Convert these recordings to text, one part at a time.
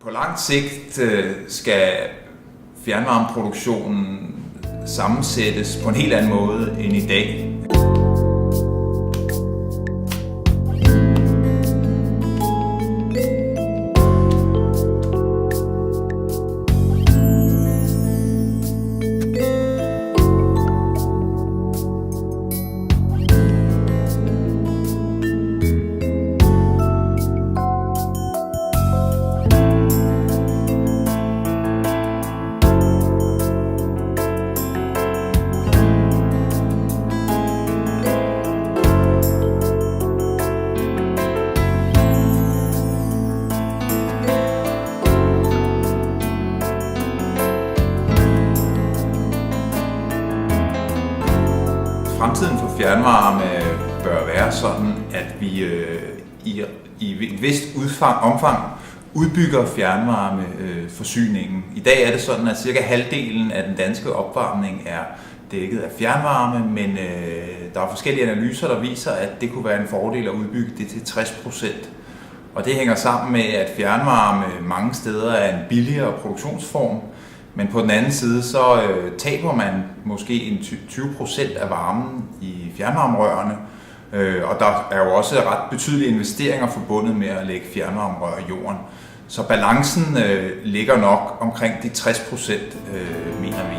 På lang sigt skal fjernvarmeproduktionen sammensættes på en helt anden måde end i dag. Fremtiden for fjernvarme bør være sådan, at vi i et vist omfang udbygger fjernvarmeforsyningen. I dag er det sådan, at cirka halvdelen af den danske opvarmning er dækket af fjernvarme, men der er forskellige analyser, der viser, at det kunne være en fordel at udbygge det til 60%. Og det hænger sammen med, at fjernvarme mange steder er en billigere produktionsform, men på den anden side, så taber man måske 20% af varmen i fjernvarmerørene, og der er jo også ret betydelige investeringer forbundet med at lægge fjernvarmerør i jorden. Så balancen ligger nok omkring de 60%, mener vi.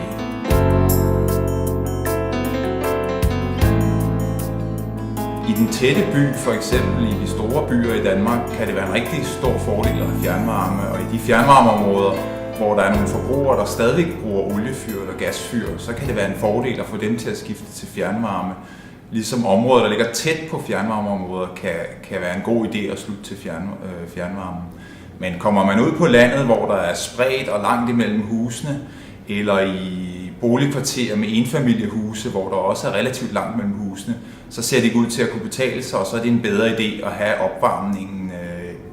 I den tætte by, for eksempel i de store byer i Danmark, kan det være en rigtig stor fordel at have fjernvarme, og i de fjernvarmeområder, hvor der er nogle forbrugere, der stadig bruger oliefyr eller gasfyr, så kan det være en fordel at få dem til at skifte til fjernvarme. Ligesom områder, der ligger tæt på fjernvarmeområder, kan være en god idé at slutte til fjernvarmen. Men kommer man ud på landet, hvor der er spredt og langt imellem husene, eller i boligkvarterer med enfamiliehuse, hvor der også er relativt langt mellem husene, så ser det ikke ud til at kunne betale sig, og så er det en bedre idé at have opvarmningen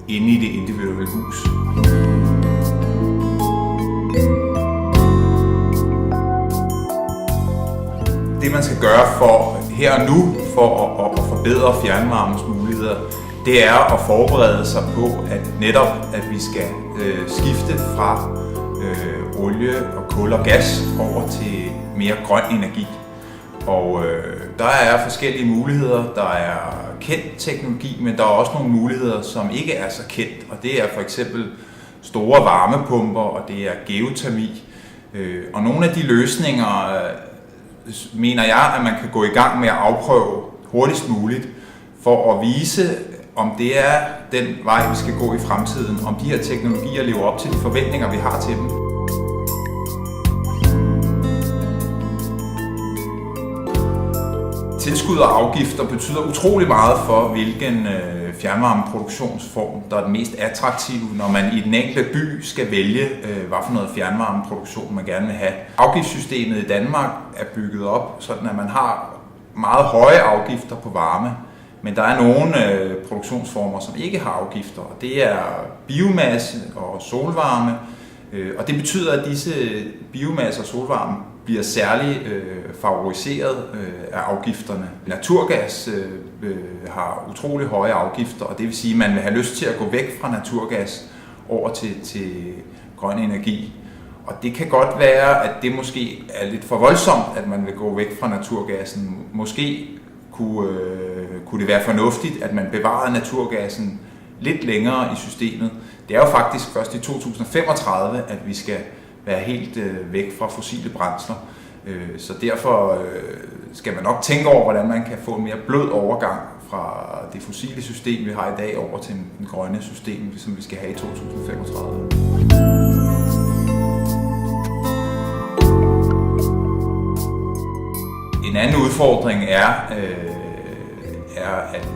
inde i det individuelle hus. Det man skal gøre for her og nu for at forbedre fjernvarmens muligheder, det er at forberede sig på, at vi skal skifte fra olie og kul og gas over til mere grøn energi. Og der er forskellige muligheder. Der er kendt teknologi, men der er også nogle muligheder, som ikke er så kendt. Og det er for eksempel store varmepumper, og det er geotermi. Og nogle af de løsninger mener jeg, at man kan gå i gang med at afprøve hurtigst muligt, for at vise, om det er den vej, vi skal gå i fremtiden, om de her teknologier lever op til de forventninger, vi har til dem. Tilskud og afgifter betyder utrolig meget for, hvilken fjernvarmeproduktionsform, der er den mest attraktive, når man i den enkelte by skal vælge, hvad for noget fjernvarmeproduktion man gerne vil have. Afgiftssystemet i Danmark er bygget op, sådan at man har meget høje afgifter på varme, men der er nogle produktionsformer, som ikke har afgifter, og det er biomasse og solvarme, og det betyder, at disse biomasse og solvarme bliver særligt favoriseret af afgifterne. Naturgas har utrolig høje afgifter, og det vil sige, at man vil have lyst til at gå væk fra naturgas over til grøn energi. Og det kan godt være, at det måske er lidt for voldsomt, at man vil gå væk fra naturgassen. Måske kunne det være fornuftigt, at man bevarede naturgassen lidt længere i systemet. Det er jo faktisk først i 2035, at vi skal være helt væk fra fossile brændsler. Så derfor skal man nok tænke over, hvordan man kan få en mere blød overgang fra det fossile system, vi har i dag, over til den grønne system, som vi skal have i 2035. En anden udfordring er at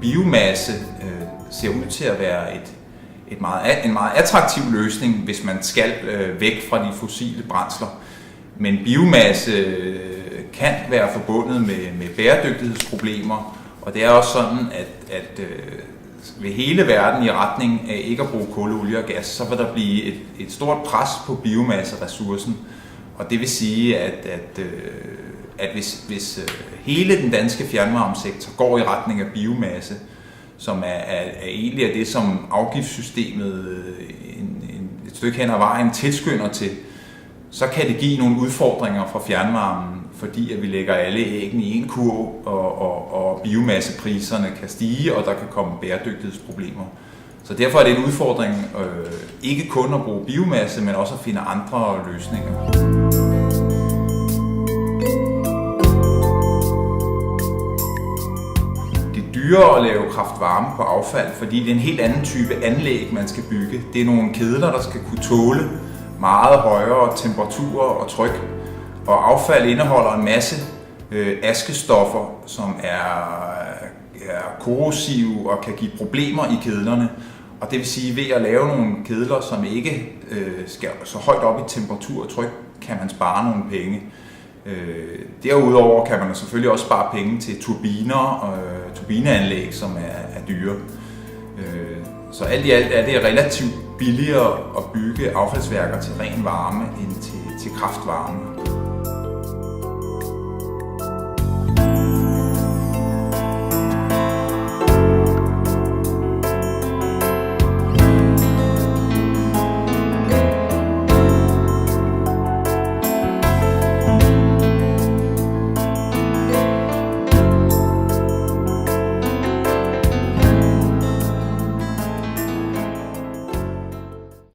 biomasse ser ud til at være en meget attraktiv løsning, hvis man skal væk fra de fossile brændsler. Men biomasse kan være forbundet med bæredygtighedsproblemer, og det er også sådan, at ved hele verden i retning af ikke at bruge kul, olie og gas, så vil der blive et stort pres på biomasseressourcen. Og det vil sige, at hvis hele den danske fjernvarmesektor går i retning af biomasse, som er egentlig det, som afgiftssystemet stykke hen ad vejen tilskynder til, så kan det give nogle udfordringer fra fjernvarmen, fordi at vi lægger alle æggene i en kurv, og biomassepriserne kan stige, og der kan komme bæredygtighedsproblemer. Så derfor er det en udfordring ikke kun at bruge biomasse, men også at finde andre løsninger. Det er dyrere at lave kraft-varme på affald, fordi det er en helt anden type anlæg, man skal bygge. Det er nogle kedler, der skal kunne tåle meget højere temperaturer og tryk. Og affald indeholder en masse askestoffer, som er korrosive og kan give problemer i kedlerne. Og det vil sige, ved at lave nogle kedler, som ikke skal så højt op i temperatur og tryk, kan man spare nogle penge. Derudover kan man selvfølgelig også spare penge til turbiner og turbineanlæg, som er dyre. Så alt i alt er det relativt billigere at bygge affaldsværker til ren varme end til kraftvarme.